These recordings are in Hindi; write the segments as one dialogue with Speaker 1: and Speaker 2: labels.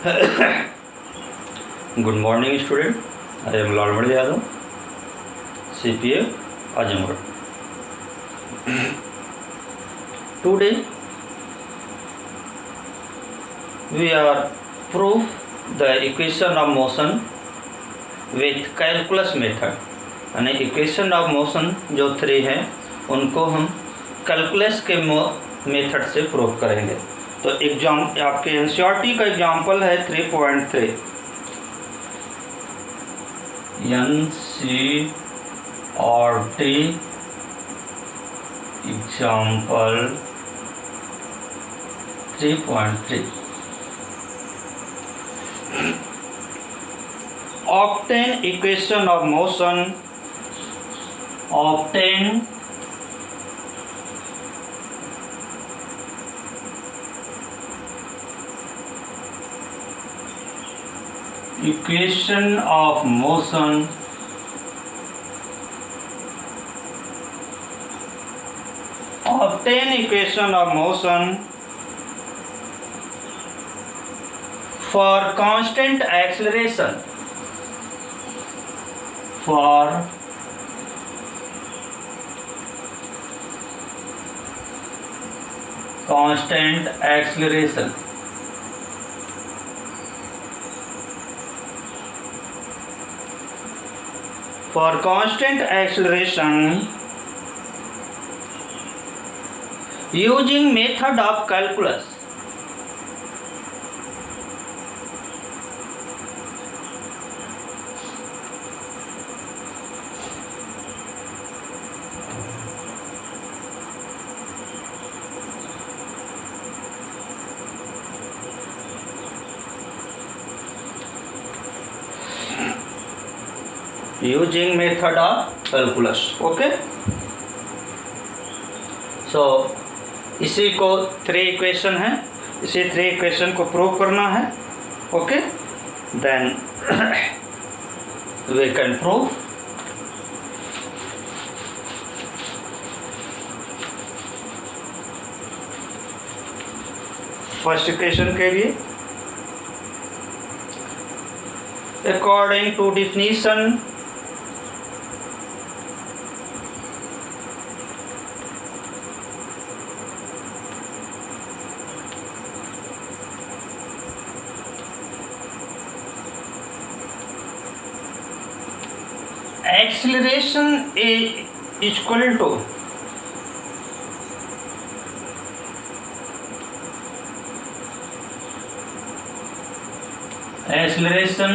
Speaker 1: Good morning, student. I am Lalmad Yadav, CPA Ajamgarh. Today we are prove the equation of motion with calculus method. यानी इक्वेशन ऑफ मोशन जो 3 हैं उनको हम कैलकुलस के मेथड से प्रूव करेंगे। तो एग्जाम आपके एनसीईआरटी का एग्जाम्पल है 3.3 NCERT example 3.3 obtain equation of motion, obtain equation of motion for constant acceleration, for constant acceleration. For constant acceleration using method of calculus. Using method of calculus. Okay. So इसी को 3 इक्वेशन है, इसी 3 इक्वेशन को प्रूव करना है. Okay, then we can prove. First equation के लिए according to definition acceleration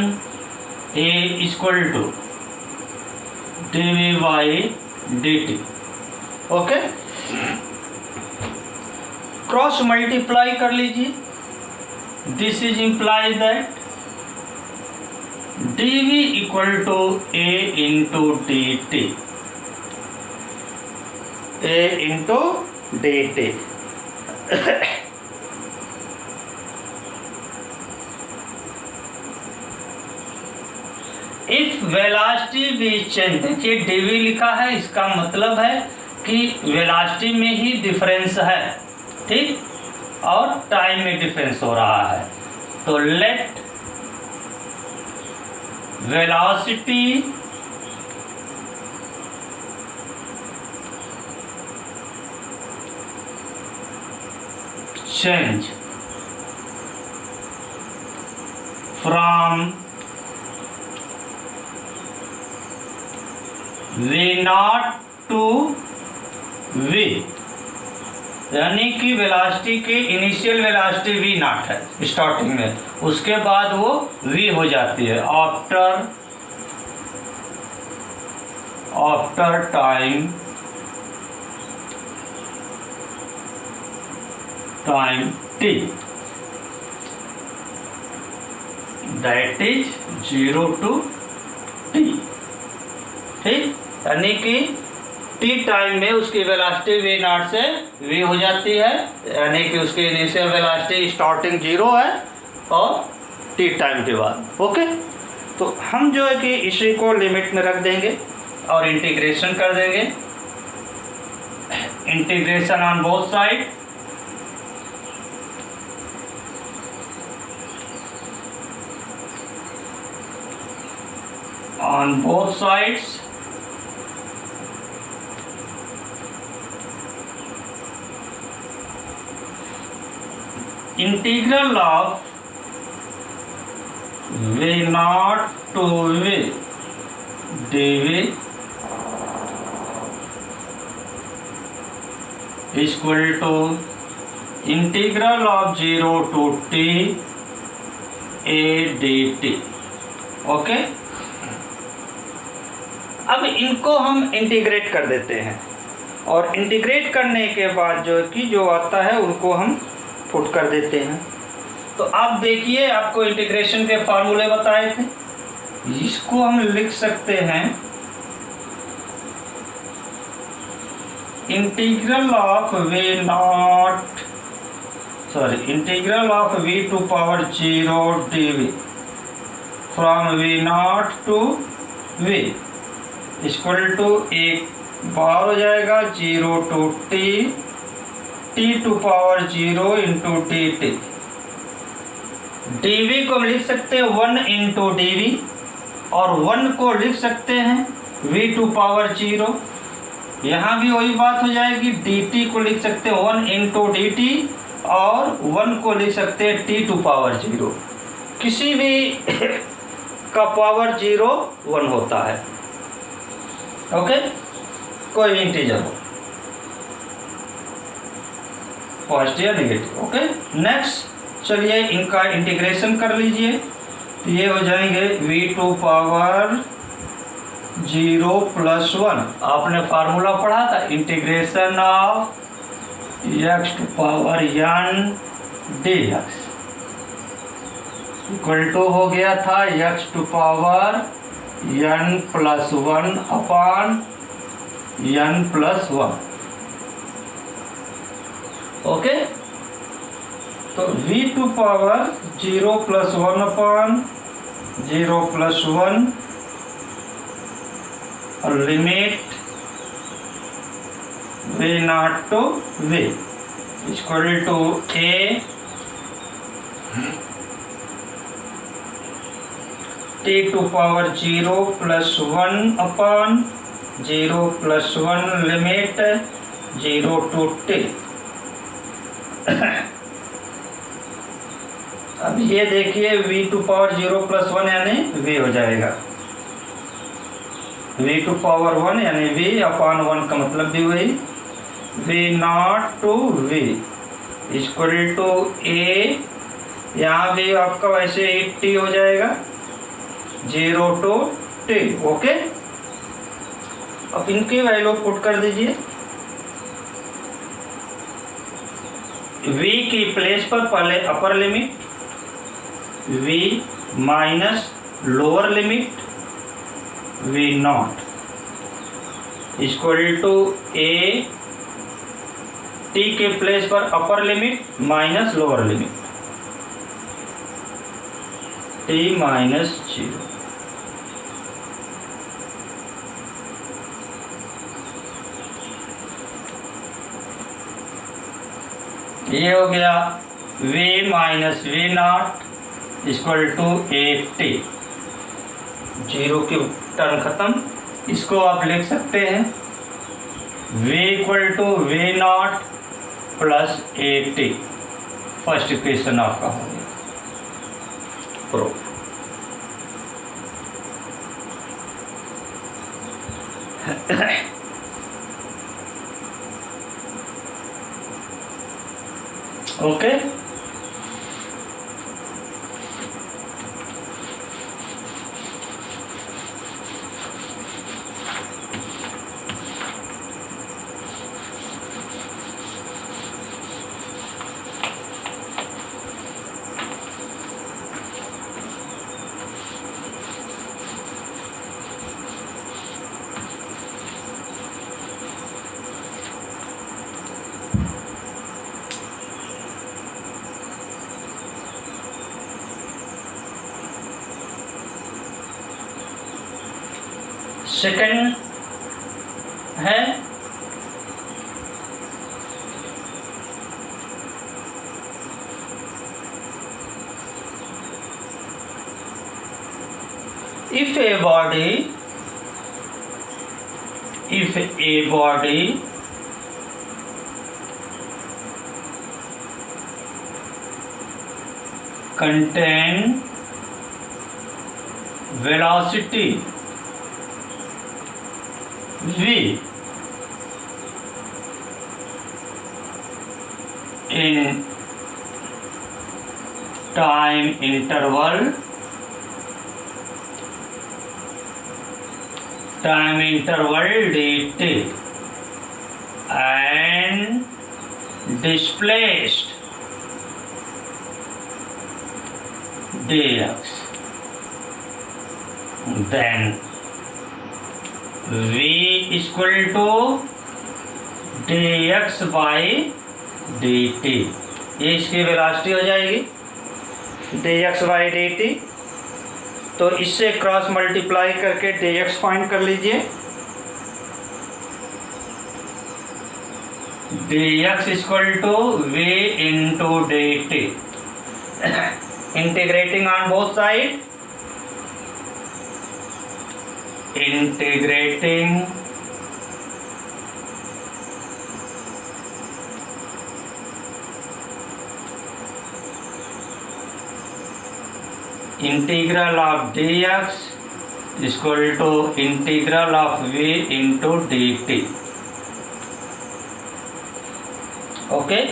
Speaker 1: is equal to dv by dt. Okay, cross multiply कर लीजिए. This is imply that dv equal to a into dt. a into dt. If velocity भी चेंज, देखिए dv लिखा है, इसका मतलब है कि वेलोसिटी में ही डिफरेंस है, ठीक, और टाइम में डिफरेंस हो रहा है. तो late velocity change from v naught to v, यानी कि वेलोसिटी की इनिशियल वेलोसिटी v नॉट है स्टार्टिंग में, उसके बाद वो v हो जाती है after time t, that is 0 to t. ठीक, यानी कि t टाइम में उसकी वेलोसिटी v नॉट से v हो जाती है, यानी कि उसकी इनिशियल वेलोसिटी स्टार्टिंग 0 है और t टाइम के बाद. ओके, तो हम जो है कि इसी को लिमिट में रख देंगे और इंटीग्रेशन कर देंगे. Integration on both side on both sides. Integral of v naught to v dv is equal to integral of 0 to t a dt. Okay, अब इनको हम इंटीग्रेट कर देते हैं और इंटीग्रेट करने के बाद जो आता है उनको हम पुट कर देते हैं। तो आप देखिए, आपको इंटीग्रेशन के फार्मूले बताए थे, इसको हम लिख सकते हैं integral of v to power 0 dv from v not to v equal to एक बार हो जाएगा 0 to t to power 0 into dt। dv को लिख सकते हैं 1 इंटू dv और 1 को लिख सकते हैं v टू पावर 0। यहाँ भी वही बात हो जाएगी, dt को लिख सकते हैं 1 इंटू dt और 1 को लिख सकते हैं t टू पावर 0। किसी भी का पावर 0 1 होता है। ओके, कोई भी इंटीजर हो, पॉजिटिव या नेगेटिव। ओके, नेक्स्ट चलिए इनका इंटीग्रेशन कर लीजिए। तो ये हो जाएंगे v टू पावर 0 प्लस 1, आपने फार्मूला पढ़ा था, integration of x to power n dx equal to हो गया था x to power n plus 1 upon n plus 1। Okay, तो v to power 0 plus 1 upon 0 plus 1 और limit v not to v equal to a t to power 0 plus 1 upon 0 plus 1 limit 0 to t। अब ये देखिए v टू पावर 0 प्लस 1 यानी v हो जाएगा, v टू पावर 1 यानी v अपान 1 का मतलब भी वही, v not to v equal to a, यहाँ भी आपका वैसे ही t हो जाएगा 0 टू t। ओके, अब इनकी वैल्यू पुट कर दीजिए। v की प्लेस पर पहले upper limit v minus lower limit v not equal to a, t के प्लेस पर upper limit minus lower limit t minus 0। ये हो गया v minus v not equal to 8t, 0 की टर्म खत्म। इसको आप लिख सकते हैं v equal to v not plus 8t। First equation आपका हो गया प्रूफ। ओके, सेकंड है if a body contain velocity v in time interval dt and displaced dx, then v equal to dx by dt, ये इसकी वेलोसिटी हो जाएगी dx by dt। तो इससे क्रॉस मल्टीप्लाई करके dx फाइंड कर लीजिए। dx equal to v into dt, integrating on both side, integrating integral of dx is equal to integral of v into dt। okay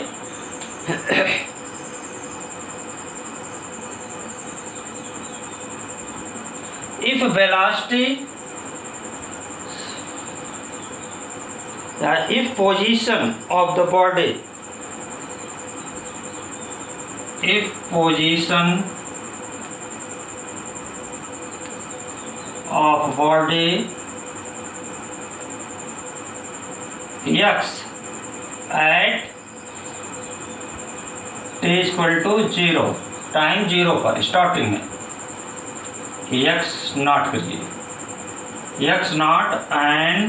Speaker 1: if velocity if position of the body, if position of body x at t equal to 0, time 0 पर स्टार्टिंग में x नॉट करिए, x not and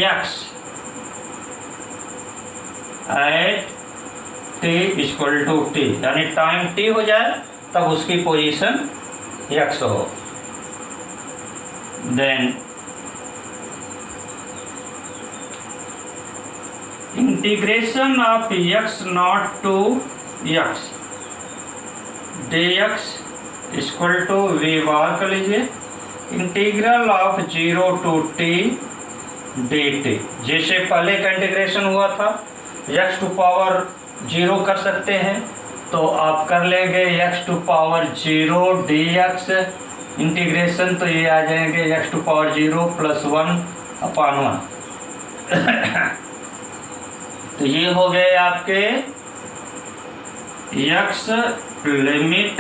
Speaker 1: x at t equal to t, यानी टाइम t हो जाए तब उसकी पोजीशन x हो, then integration of x not to x dx equal to v बार कर लीजिए, integral of 0 to t dt, जैसे पहले का इंटीग्रेशन हुआ था x टू पावर 0 कर सकते हैं तो आप कर लेंगे x to power 0 dx integration, तो ये आ जाएंगे x टू पावर 0 प्लस 1/1। तो ये हो गए आपके x limit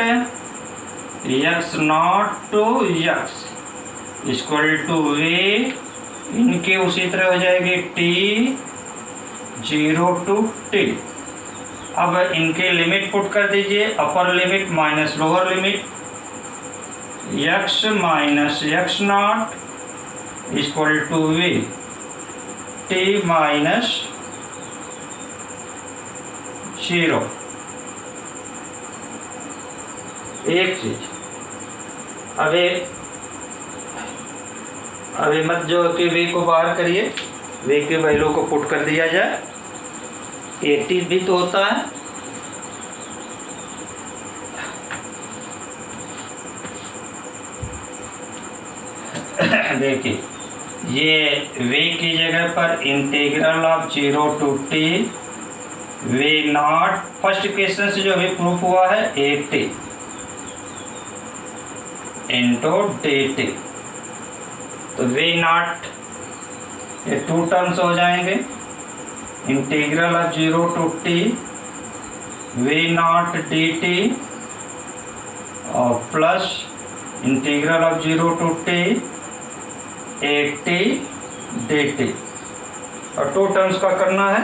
Speaker 1: x not to x equal to v, इनके उसी तरह हो जाएगी t 0 टू t। अब इनके लिमिट पुट कर दीजिए, upper limit minus lower limit, x minus x not equal to v t minus 0। एक चीज अभी मत जो कि v को बाहर करिए, v के वैल्यू को पुट कर दिया जाए, 80 भी तो होता है, देखिए ये v की जगह पर integral of 0 to t v not, first question से जो अभी प्रूफ हुआ है 80 इंटू dt, तो v नॉट ये 2 टर्म्स हो जाएंगे, integral of 0 to t v not dt और plus integral of 0 to t 80 dt, और 2 टर्म्स का करना है।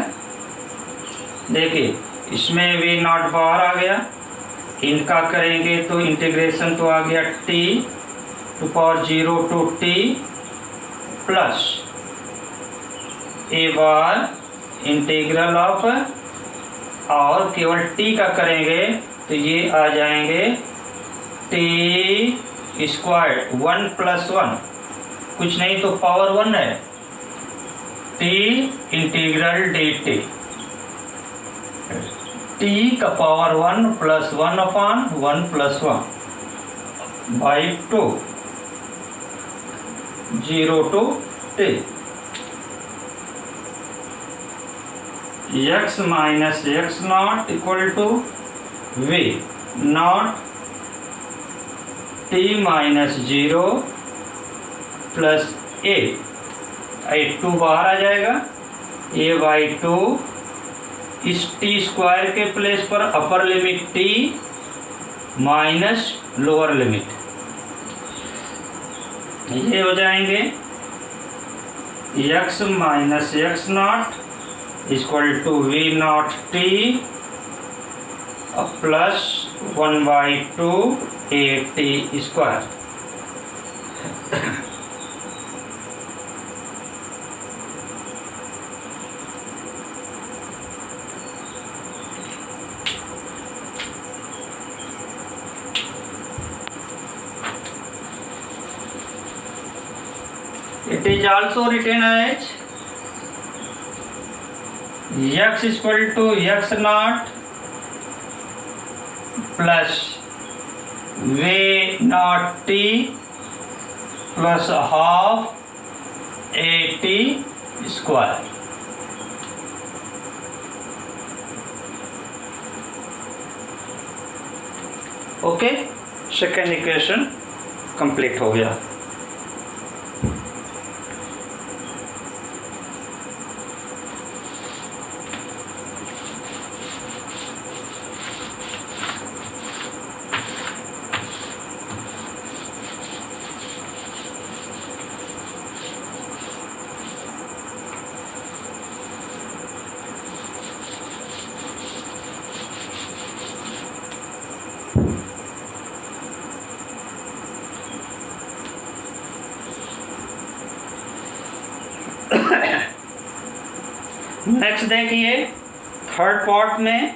Speaker 1: देखिए इसमें v नॉट बाहर आ गया, इनका करेंगे तो इंटीग्रेशन तो आ गया t to power 0 to t plus a बार इंटीग्रल ऑफ, और केवल t का करेंगे तो ये आ जाएंगे टी स्क्वायर 1 + 1 कुछ नहीं तो पावर 1 है, T integral D T, T का power 1 + 1/1 + 1/2 0 to t x minus x naught equal to v naught t minus 0 plus a 2 बाहर आ जाएगा, a/2 इस टी स्क्वायर के प्लेस पर upper limit t minus lower limit ये हो जाएंगे x minus x naught equal to v naught t plus 1/2 a t square. It is also written as x equal to x naught plus v naught t plus half a t square। Okay, second equation complete हो गया। नेक्स्ट देखिए थर्ड पार्ट में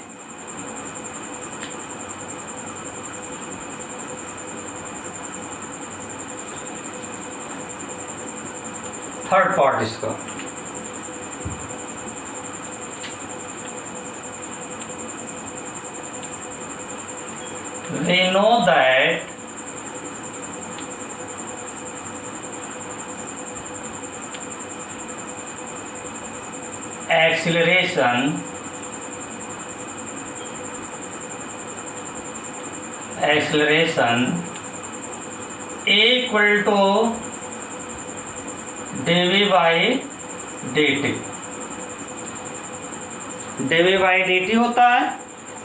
Speaker 1: थर्ड पार्ट इसका we know that acceleration equal to dv by dt, dv by dt होता है।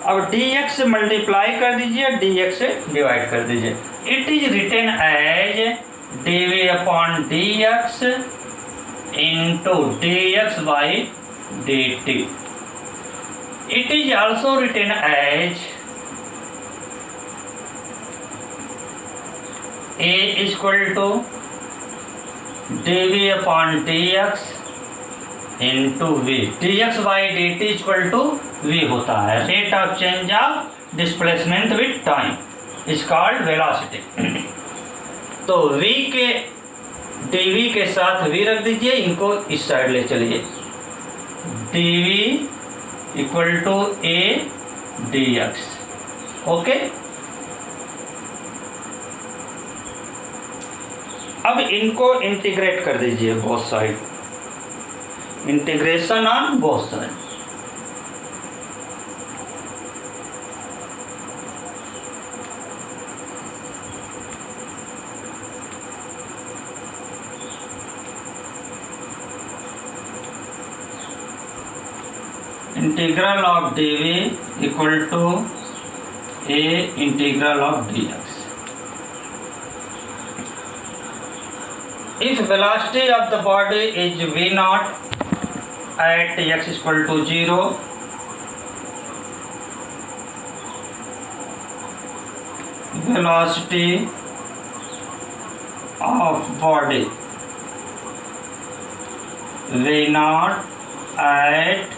Speaker 1: अब dx से मल्टीप्लाई कर दीजिए, dx से डिवाइड कर दीजिए। It is written as dv/dx into dx by dt। It is also written as a equal to dv/dx into v, dx by dt equal to v होता है। Rate of change of displacement with time is called velocity. तो v के dv के साथ v रख दीजिए, इनको इस साइड ले चलिए, dv equal to a dx। Okay, अब इनको इंटीग्रेट कर दीजिए both side, integration on both side. Integral of dv equal to a integral of dx। If velocity of the body is v naught at x equal to 0, velocity of body v naught at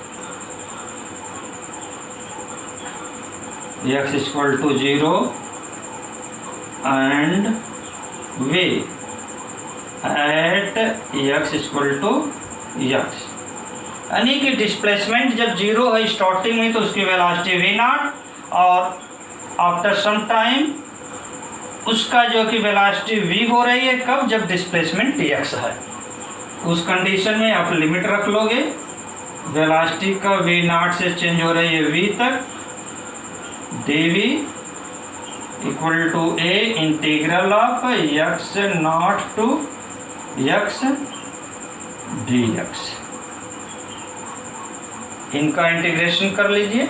Speaker 1: x equal to 0 and v at x equal to x, यानी कि डिस्प्लेसमेंट जब जीरो है स्टार्टिंग में तो उसकी वेलोसिटी v नॉट, और आफ्टर सम टाइम उसका जो कि वेलोसिटी v हो रही है, कब? जब डिस्प्लेसमेंट dx है। उस कंडीशन में आप लिमिट रख लोगे, वेलोसिटी का v नॉट से चेंज हो रही है v तक, dv equal to a integral of x not to x dx। इनका इंटीग्रेशन कर लीजिए।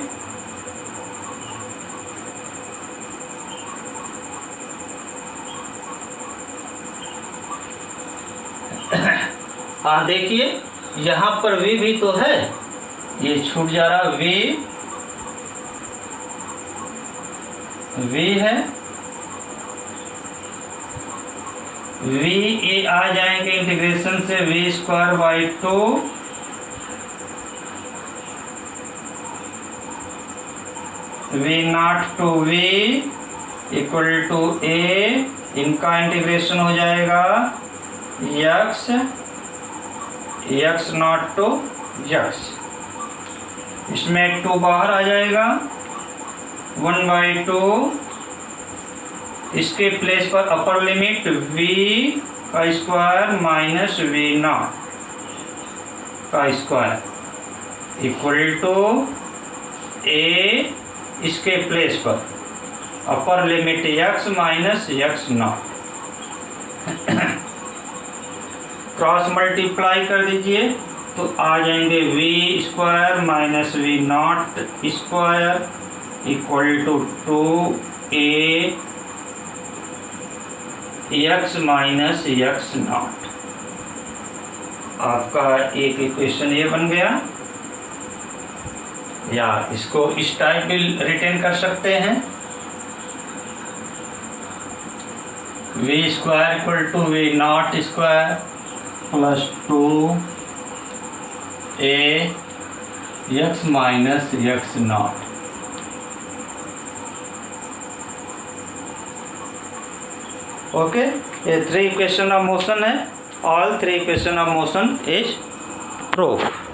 Speaker 1: हाँ देखिए, यहाँ पर v भी तो है, ये छूट जा रहा, v है, v ए आ जाएंगे इंटीग्रेशन से v square by 2 v not to v equal to a, इनका इंटीग्रेशन हो जाएगा x नॉट टू x, इसमें 2 बाहर आ जाएगा, 1/2, इसके प्लेस पर अपर लिमिट v का स्क्वायर माइनस v नॉट का स्क्वायर इक्वल टू a, इसके प्लेस पर upper limit x minus x not, cross multiply कर दीजिए तो आ जाएंगे v square minus v not square equal to 2a x minus x not. आपका एक इक्वेशन ये बन गया, या इसको इस टाइप भी रिटेन कर सकते हैं, v square equal to v not square plus 2a x minus x not. Okay, ये 3 इक्वेशन ऑफ मोशन है, all 3 equation of motion is proof.